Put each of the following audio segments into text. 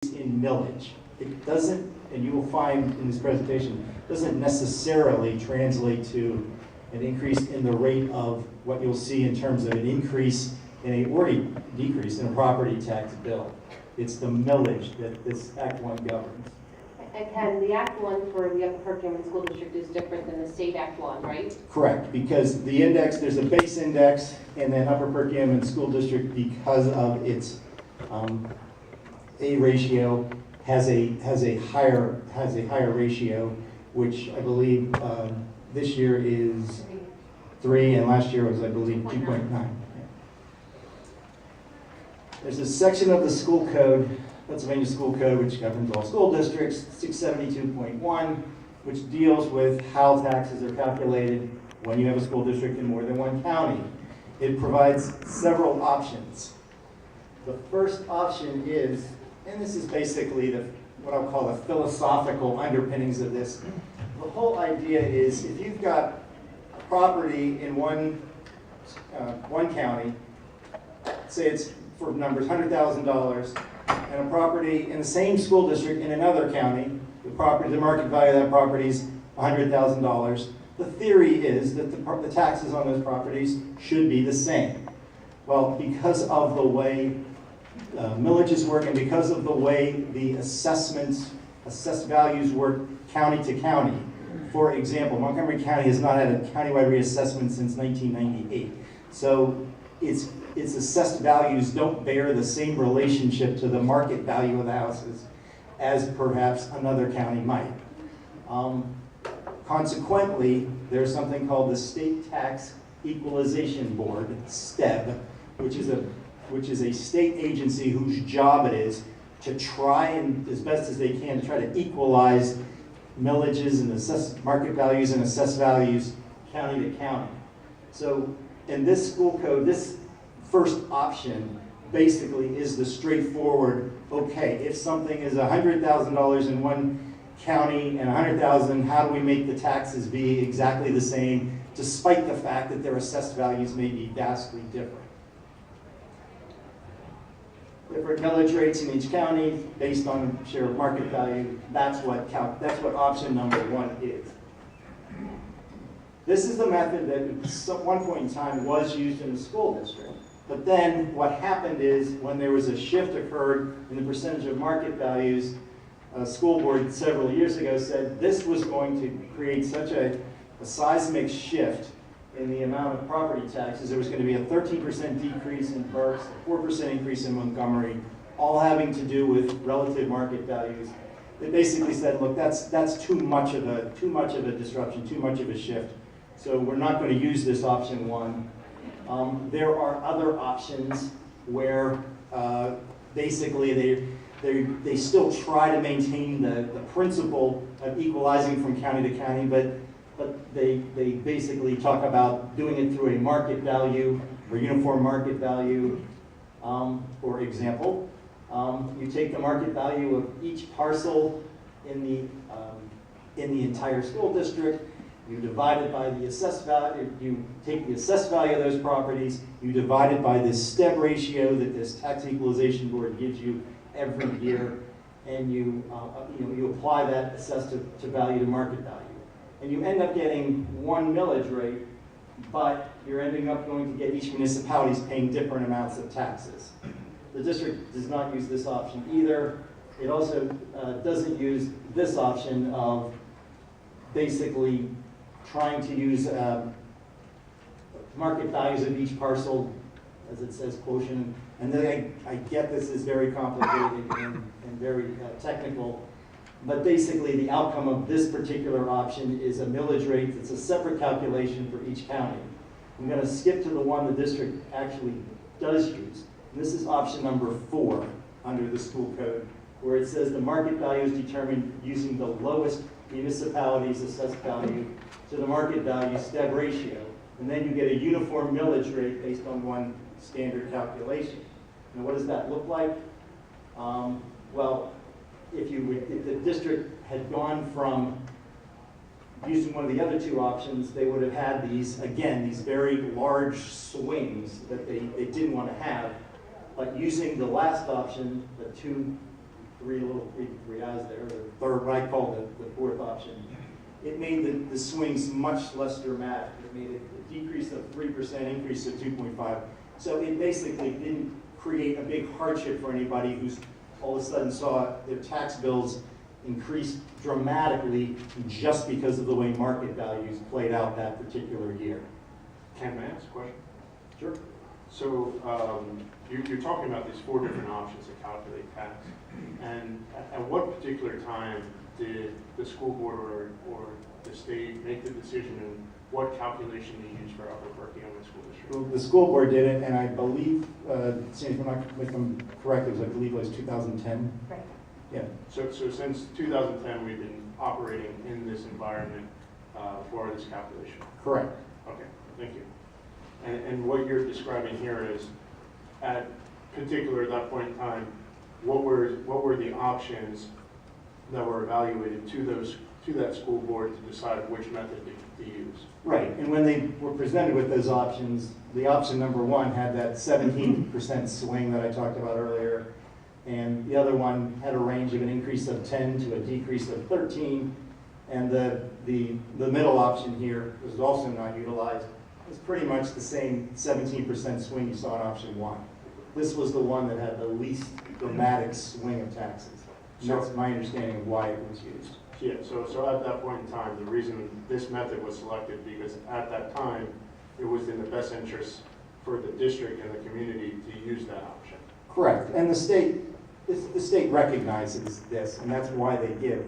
in millage. It doesn't, and you will find in this presentation, doesn't necessarily translate to an increase in the rate of what you'll see in terms of an increase in a, or a decrease in a property tax bill. It's the millage that this Act 1 governs. And the Act 1 for the Upper Perkins School District is different than the State Act 1, right? Correct, because the index, there's a base index, and then Upper Perkins School District, because of its A ratio, has a higher ratio, which I believe this year is 3, and last year was, I believe, 2.9. There's a section of the school code, Pennsylvania School Code, which governs all school districts, 672.1, which deals with how taxes are calculated when you have a school district in more than one county. It provides several options. The first option is, and this is basically what I'll call the philosophical underpinnings of this. The whole idea is if you've got a property in one county, say it's for numbers $100,000, and a property in the same school district in another county, the market value of that property is $100,000. The theory is that the taxes on those properties should be the same. Well, because of the way millages work and because of the way the assessed values work county to county. For example, Montgomery County has not had a countywide reassessment since 1998. So its assessed values don't bear the same relationship to the market value of the houses as perhaps another county might. Consequently, there's something called the State Tax Equalization Board, steb, which is a state agency whose job it is to try and, as best as they can, to try to equalize millages and market values and assessed values county to county. So in this school code, this first option basically is the straightforward, okay, if something is $100,000 in one county and $100,000, how do we make the taxes be exactly the same, despite the fact that their assessed values may be vastly different? Different millage rates in each county based on share of market value. That's what option number 1 is. This is the method that at one point in time was used in the school district. But then what happened is when there was a shift occurred in the percentage of market values, a school board several years ago said this was going to create such a seismic shift in the amount of property taxes. There was going to be a 13% decrease in Berks, a 4% increase in Montgomery, all having to do with relative market values. They basically said, look, that's too much of a disruption, too much of a shift. So we're not going to use this option 1. There are other options where basically they still try to maintain the principle of equalizing from county to county, but they basically talk about doing it through a market value or uniform market value. For example, you take the market value of each parcel in the entire school district, you divide it by the assessed value, you take the assessed value of those properties, you divide it by this steb ratio that this tax equalization board gives you every year, and you apply that assessed to value to market value. And you end up getting one millage rate, but you're ending up going to get each municipality's paying different amounts of taxes. The district does not use this option either. It also doesn't use this option of basically trying to use market values of each parcel, as it says, quotient. And then I get this is very complicated and very technical, but basically the outcome of this particular option is a millage rate. It's a separate calculation for each county. I'm going to skip to the one the district actually does use. And this is option number 4 under the school code, where it says the market value is determined using the lowest municipality's assessed value to the market value steb ratio. And then you get a uniform millage rate based on one standard calculation. Now what does that look like? Well, if the district had gone from using one of the other 2 options, they would have had these, again, these very large swings that they didn't want to have. But using the last option, the 2 three I's there, the third, what I call the fourth option. It made the swings much less dramatic. It made it a decrease of 3%, increase of 2.5. So it basically didn't create a big hardship for anybody who's all of a sudden saw their tax bills increase dramatically just because of the way market values played out that particular year. Ken, may I ask a question? Sure. So you're talking about these 4 different options to calculate tax. And at what particular time did the school board or the state make the decision and what calculation they use for Upper Perkiomen School District? Well, the school board did it, and I believe, if I'm correct, I believe it was 2010. Right. Yeah. So since 2010, we've been operating in this environment for this calculation? Correct. Okay, thank you. And what you're describing here is, at that point in time, what were the options that were evaluated to that school board to decide which method to use? Right, and when they were presented with those options, the option number 1 had that 17% swing that I talked about earlier, and the other one had a range of an increase of 10 to a decrease of 13, and the middle option here was also not utilized. It was pretty much the same 17% swing you saw in option 1. This was the one that had the least dramatic swing of taxes. And that's my understanding of why it was used. Yeah, so at that point in time, the reason this method was selected, because at that time, it was in the best interest for the district and the community to use that option. Correct, and the state recognizes this, and that's why they give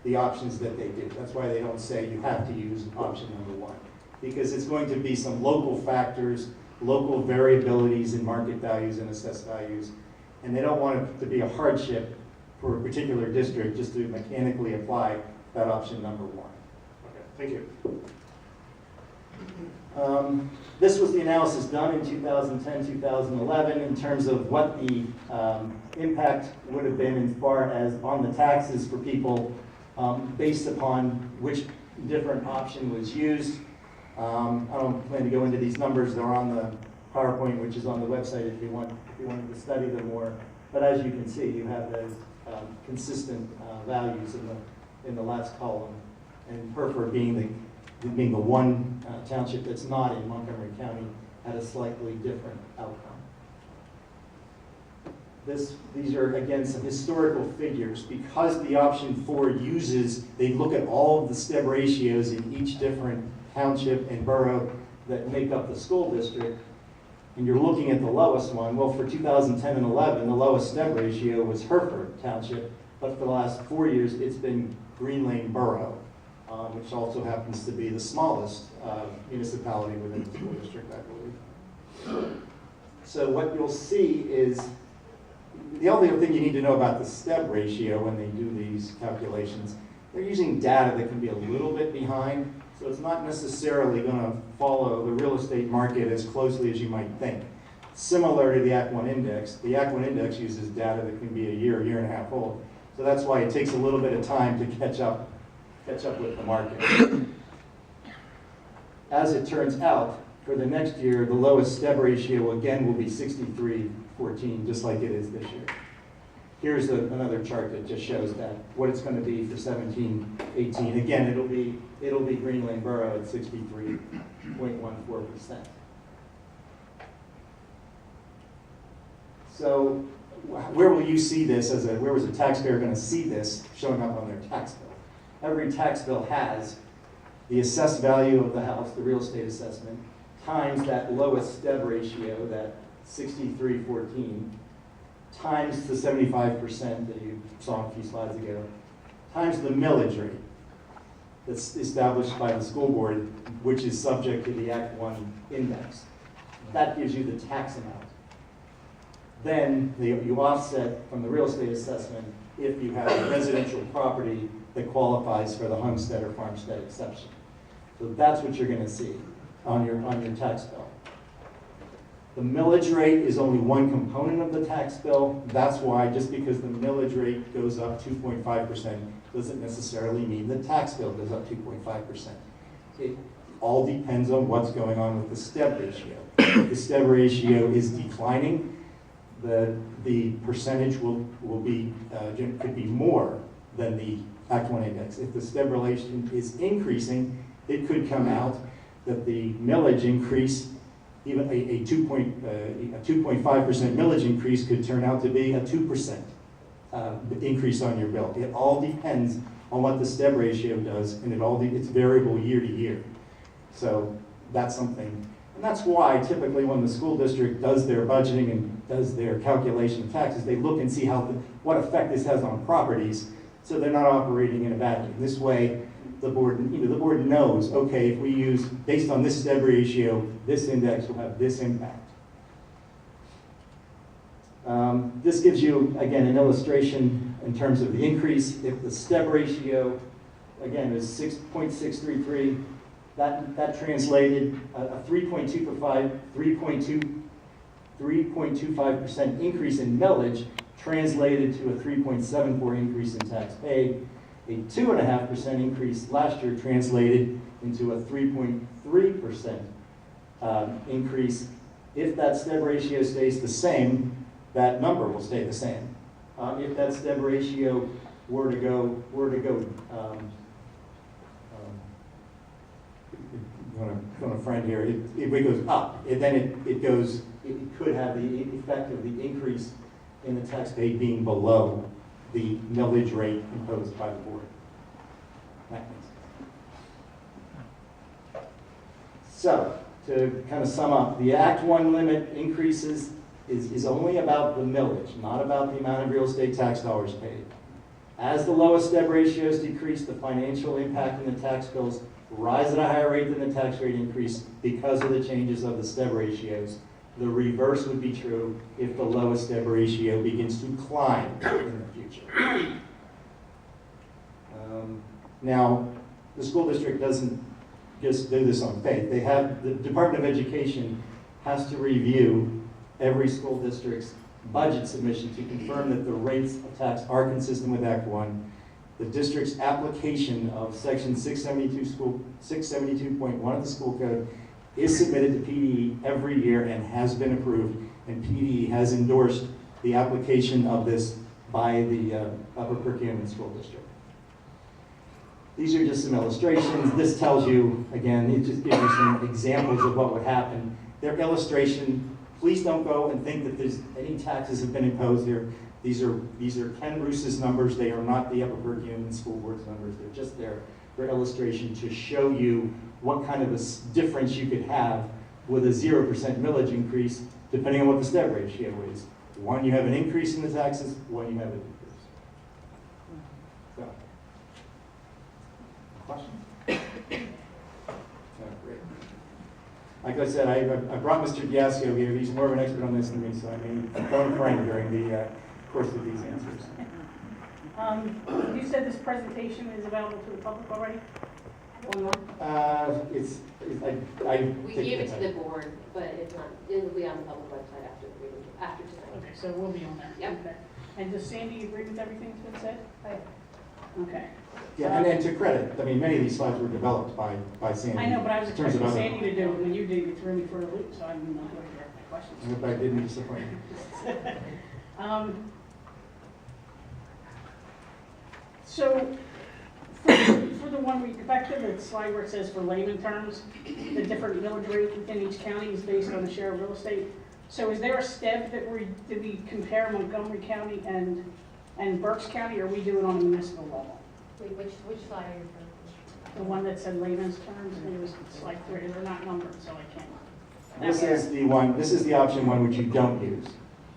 the options that they do. That's why they don't say you have to use option number 1, because it's going to be some local factors, local variabilities in market values and assessed values, and they don't want it to be a hardship for a particular district just to mechanically apply that option number 1. Okay, thank you. This was the analysis done in 2010, 2011 in terms of what the impact would have been as far as on the taxes for people based upon which different option was used. I don't plan to go into these numbers. They're on the PowerPoint, which is on the website if you wanted to study them more. But as you can see, you have those consistent values in the last column, and Hereford being the one township that's not in Montgomery County had a slightly different outcome. These are, again, some historical figures. Because the option 4 they look at all of the steb ratios in each different township and borough that make up the school district, and you're looking at the lowest one. Well, for 2010 and 11, the lowest steb ratio was Hereford Township, but for the last 4 years, it's been Green Lane Borough, which also happens to be the smallest municipality within the school district, I believe. So what you'll see is, the only other thing you need to know about the steb ratio when they do these calculations, they're using data that can be a little bit behind. So it's not necessarily going to follow the real estate market as closely as you might think. Similar to the ACT1 index, the ACT1 index uses data that can be a year and a half old. So that's why it takes a little bit of time to catch up with the market. As it turns out, for the next year, the lowest steb ratio again will be 63-14, just like it is this year. Here's another chart that just shows that what it's going to be for 17-18. Again, it'll be Green Lane Borough at 63.14%. So where will you see this where was a taxpayer going to see this showing up on their tax bill? Every tax bill has the assessed value of the house, the real estate assessment, times that lowest steb ratio, that 63-14, times the 75% that you saw a few slides ago, times the millage rate that's established by the school board, which is subject to the ACT1 index. That gives you the tax amount. Then you offset from the real estate assessment if you have a residential property that qualifies for the homestead or farmstead exception. So that's what you're going to see on your tax bill. The millage rate is only one component of the tax bill. That's why just because the millage rate goes up 2.5% doesn't necessarily mean the tax bill goes up 2.5%. It all depends on what's going on with the steb ratio. If the steb ratio is declining, the percentage will be, could be more than the Act 1 index. If the steb relation is increasing, it could come out that the millage increase, even a 2.5% millage increase could turn out to be a 2% increase on your bill. It all depends on what the steb ratio does, and it's variable year to year. So that's something, and that's why typically when the school district does their budgeting and does their calculation of taxes, they look and see what effect this has on properties, so they're not operating in a vacuum. This way, the board knows, okay, if we use, based on this steb ratio, this index will have this impact. This gives you, again, an illustration in terms of the increase. If the steb ratio, again, is 6.633, that translated a 3.25% increase in millage translated to a 3.74 increase in tax paid. A 2.5% increase last year translated into a 3.3% increase. If that steb ratio stays the same, that number will stay the same. If that steb ratio were to go, on a friend here, if it goes up, then it could have the effect of the increase in the tax paid being below the millage rate imposed by the board. That makes sense. So, to kind of sum up, the Act 1 limit increases is only about the millage, not about the amount of real estate tax dollars paid. As the lowest steb ratios decrease, the financial impact in the tax bills rise at a higher rate than the tax rate increase because of the changes of the steb ratios. The reverse would be true if the lowest steb ratio begins to climb in the future. Now, the school district doesn't just do this on faith. The Department of Education has to review every school district's budget submission to confirm that the rates of tax are consistent with Act 1. The district's application of Section 672.1 of the school code is submitted to PDE every year and has been approved, and PDE has endorsed the application of this by the Upper Perkiomen School District. These are just some illustrations. This tells you, again, it just gives you some examples of what would happen. Their illustration, please don't go and think that there's any taxes have been imposed here. These are Ken Bruce's numbers. They are not the Upper Perkiomen School Board's numbers. They're just there for illustration to show you what kind of a difference you could have with a 0% millage increase, depending on what the steb ratio is. One, you have an increase in the taxes. One, you have a decrease. So, questions? Oh, great. Like I said, I brought Mr. Diasco here. He's more of an expert on this than me, so I mean, phone a friend during the course of these answers. You said this presentation is available to the public already? Online? We gave it to the board, but it's not, it will be on the public website after the meeting, after tonight. Okay, so it will be on there? Yep. Okay. And does Sandy agree with everything that's been said? Okay. Yeah, and then to credit, I mean, many of these slides were developed by Sandy. I know, but I was in terms of expecting other- Sandy to do it. When you did, you threw me for a loop, so I didn't know where to direct my I questions. hope I didn't disappoint you. So, for the one we, back to the slide where it says for layman terms, the different millage rate within each county is based on the share of real estate. So is there a step that did we compare Montgomery County and Berks County, or we do it on a municipal level? Wait, which slide are you referring The one that said layman's terms, and it was like, they're not numbered, so I can't. This is the one. This is the option one which you don't use.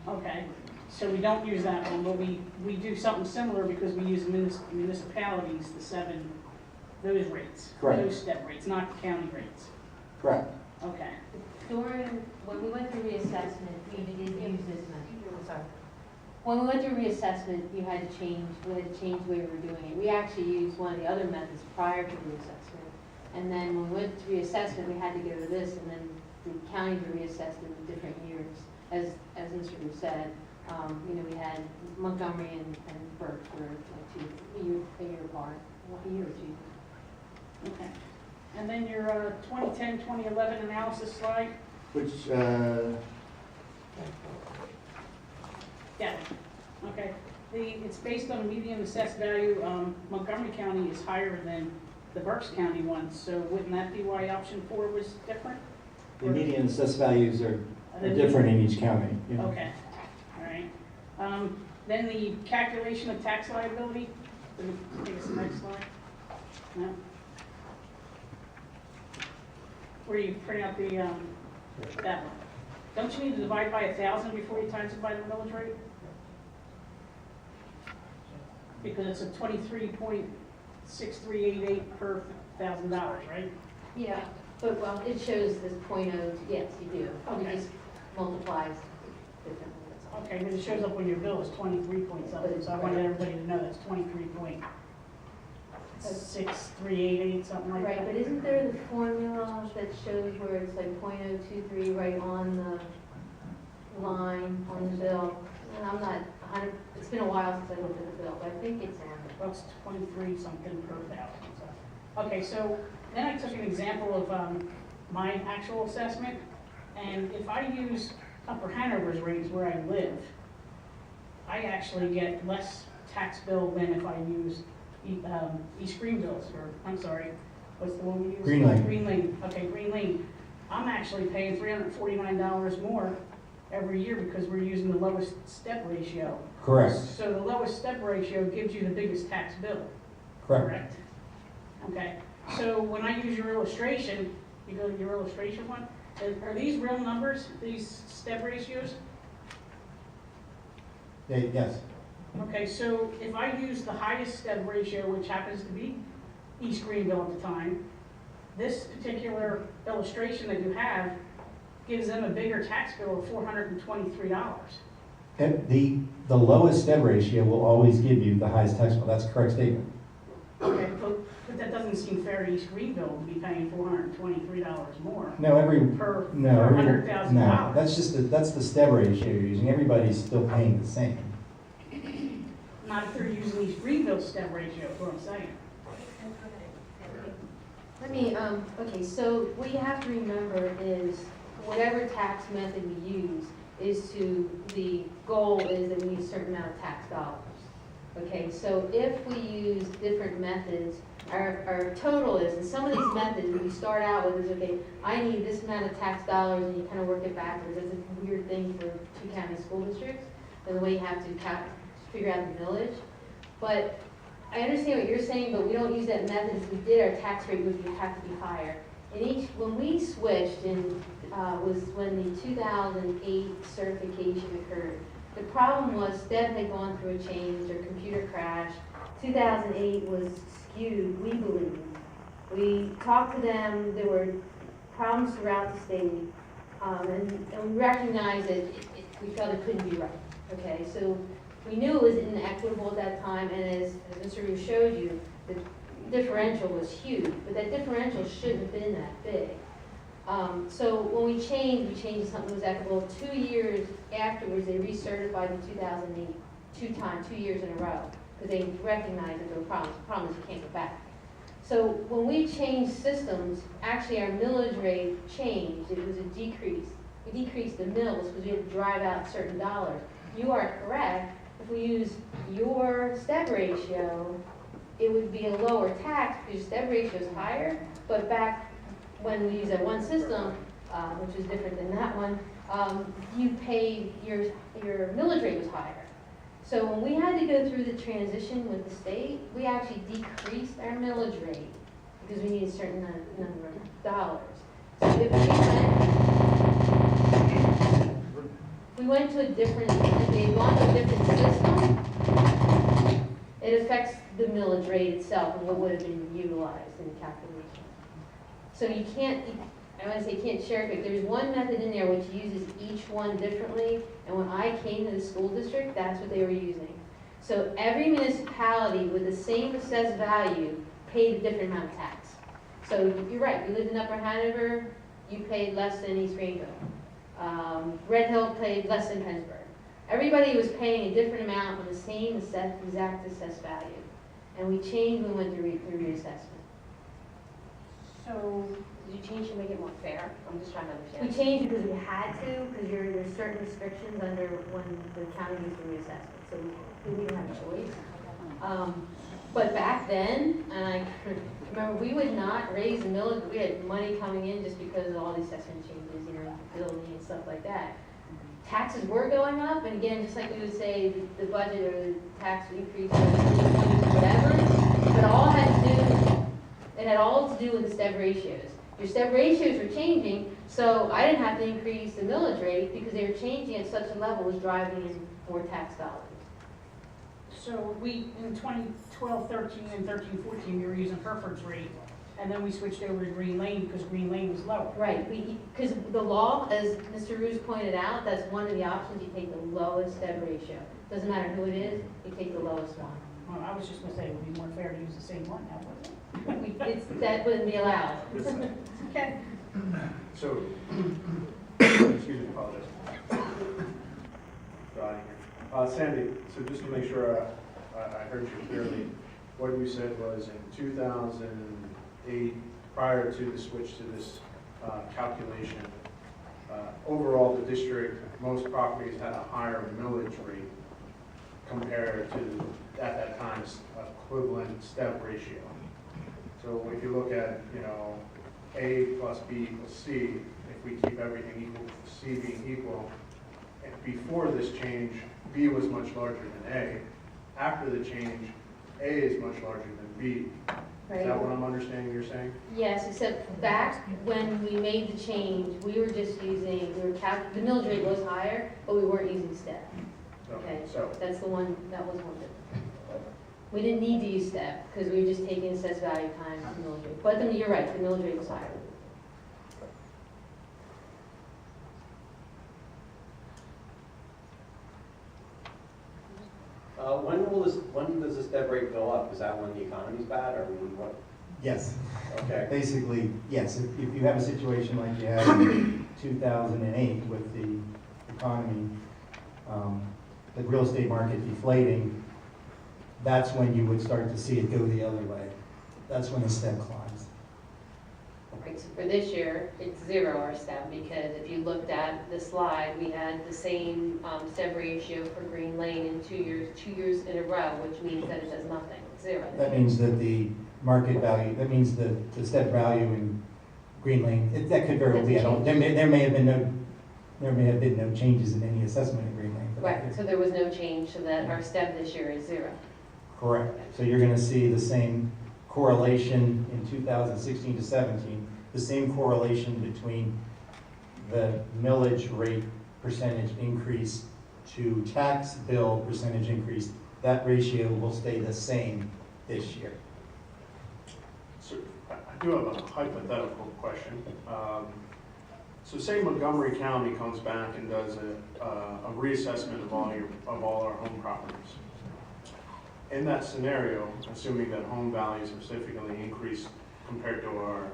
Okay, so we don't use that one, but we do something similar because we use municipalities, those rates. Correct. Those step rates, not county rates. Correct. Okay. When we went through reassessment, we did use this method. I'm sorry. When we went through reassessment, we had to change the way we were doing it. We actually used one of the other methods prior to reassessment. And then when we went to reassessment, we had to go to this, and then the counties were reassessed in different years. As Mr. Bruce said, we had Montgomery and Berks were like a year apart, a year or two. Okay. And then your 2010, 2011 analysis slide. Which Yeah, okay. It's based on median assessed value. Montgomery County is higher than the Berks County one, so wouldn't that be why option 4 was different? The median assessed values are different in each county. Yeah. Okay, all right. Then the calculation of tax liability. Can you take us to the next slide? No? Where you print out the, that one. Don't you need to divide by 1,000 before you times it by the millage rate? Because it's a 23.6388 per $1,000, right? Yeah, but well, it shows this point of, yes, you do. Okay. It just multiplies differently, that's all. Okay, but it shows up on your bill as 23 point something, so I wanted everybody to know that's 23.6388, something like that. Right, but isn't there the formula that shows where it's like .023 right on the line on the bill? And I'm not 100, it's been a while since I looked at the bill, but I think it's on it. Well, it's 23 something per thousand. So. Okay, so then I took an example of my actual assessment, and if I use Upper Hanover's rates where I live, I actually get less tax bill than if I use East Greenville's, or I'm sorry, what's the one we use? Green Lane. Green Lane. Okay, Green Lane. I'm actually paying $349 more every year because we're using the lowest step ratio. Correct. So the lowest step ratio gives you the biggest tax bill. Correct. Okay, so when I use your illustration, you go to your illustration one, are these real numbers, these step ratios? Yes. Okay, so if I use the highest step ratio, which happens to be East Greenville at the time, this particular illustration that you have gives them a bigger tax bill of $423. And the lowest step ratio will always give you the highest tax bill. That's a correct statement. Okay, but that doesn't seem fair to East Greenville to be paying $423 more No, per no, $100,000. that's just that's the step ratio you're using. Everybody's still paying the same. Not if they're using East Greenville's step ratio, is what I'm saying. Let me, okay, so what you have to remember is whatever tax method we use the goal is that we need a certain amount of tax dollars. Okay, so if we use different methods, our total is, and some of these methods that we start out with is, okay, I need this amount of tax dollars, and you kind of work it backwards. It's a weird thing for 2 county school districts, and the way you have to figure out the millage. But I understand what you're saying, but we don't use that method. If we did, our tax rate would have to be higher. When we switched, was when the 2008 certification occurred. The problem was steb had gone through a change, their computer crashed. 2008 was skewed, we believe. We talked to them, there were problems throughout the state, and we recognized that we felt it couldn't be right. Okay, so we knew it was inequitable at that time, and as Mr. Rue showed you, the differential was huge, but that differential shouldn't have been that big. So when we changed to something that was equitable. 2 years afterwards, they recertified in 2008, 2 years in a row, because they recognized that there were problems. The problem is you can't go back. So when we changed systems, actually our millage rate changed. It was a decrease. We decreased the mills because we had to drive out certain dollars. You are correct. If we use your step ratio, it would be a lower tax because your step ratio is higher, but back when we use that one system, which is different than that one, you paid, your millage rate was higher. So when we had to go through the transition with the state, we actually decreased our millage rate because we needed a certain number of dollars. So if we went to a different, if we had gone to a different system, it affects the millage rate itself and what would have been utilized in the calculation. So you can't, I want to say can't cherry pick. There's one method in there which uses each one differently, and when I came to the school district, that's what they were using. So every municipality with the same assessed value paid a different amount of tax. So you're right, you lived in Upper Hanover, you paid less than East Greenville. Red Hill paid less than Pennsburg. Everybody was paying a different amount on the same exact assessed value. And we changed when we went through reassessment. So, Did you change to make it more fair? I'm just trying to We understand. changed because we had to, because there's certain restrictions under when the county needs to reassessment, so we didn't have a choice. But back then, and I remember, we would not raise the millage, we had money coming in just because of all the assessment changes, you know, building and stuff like that. Taxes were going up, and again, just like we would say, the budget or the tax increase or whatever, but it had all to do with the steb ratios. Your steb ratios were changing, so I didn't have to increase the millage rate because they were changing at such a level, was driving in more tax dollars. so we, in 2012, 13, and 13, 14, we were using Hereford's rate, and then we switched over to Green Lane because Green Lane was lower. Right, because the law, as Mr. Roos pointed out, that's one of the options, you take the lowest steb ratio. Doesn't matter who it is, you take the lowest one. Well, I was just gonna say it would be more fair to use the same one now, wouldn't it? That wouldn't be allowed. Okay. So, excuse me, apologize. Dotting here. Sandy, so just to make sure I heard you clearly, what you said was in 2008, prior to the switch to this calculation, overall the district, most properties had a higher millage rate compared to, at that time, equivalent step ratio. So if you look at, you know, A plus B equals C, if we keep everything equal, C being equal, and before this change, B was much larger than A. After the change, A is much larger than B. Is that what I'm understanding you're saying? Yes, except back when we made the change, we were just using, the millage rate was higher, but we weren't using step. Okay, So, that's the one, that was one difference. We didn't need to use step, because we were just taking assessed value times the millage rate. But then you're right, the millage rate was higher. When does the step rate go up? Is that when the economy's bad, or when what? Yes. Okay. Basically, yes, if you have a situation like you had in 2008 with the economy, the real estate market deflating, that's when you would start to see it go the other way. That's when the step climbs. Right, so for this year, it's 0 our step, because if you looked at the slide, we had the same step ratio for Green Lane in 2 years in a row, which means that it does nothing, it's 0. That means that the market value, that means the step value in Green Lane, that could very well be, there may have been no changes in any assessment in Green Lane. Right, so there was no change, so that our step this year is 0. Correct. So you're going to see the same correlation in 2016 to 17, the same correlation between the millage rate percentage increase to tax bill percentage increase. That ratio will stay the same this year. so I do have a hypothetical question. So say Montgomery County comes back and does a reassessment of all our home properties. In that scenario, assuming that home values are significantly increased compared to our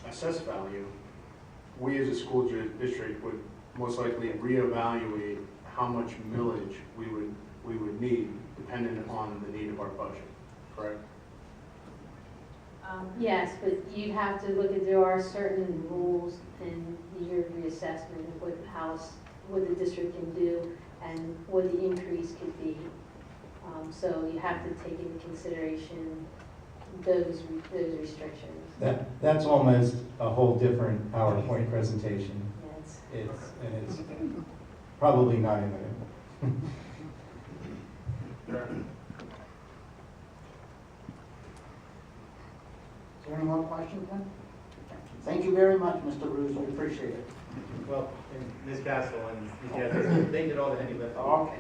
assessed value, we as a school district would most likely reevaluate how much millage we would need dependent on the need of our budget, correct? Yes, but you'd have to look at, there are certain rules in your reassessment of what the district can do and what the increase could be. So you have to take into consideration those restrictions. That's almost a whole different PowerPoint presentation. Yes. It's probably not imminent. Is there any more questions then? Thank you very much, Mr. Roos, we appreciate it. Well, and Ms. Castle and Ms. Gadsden, they did all the heavy lifting. Okay.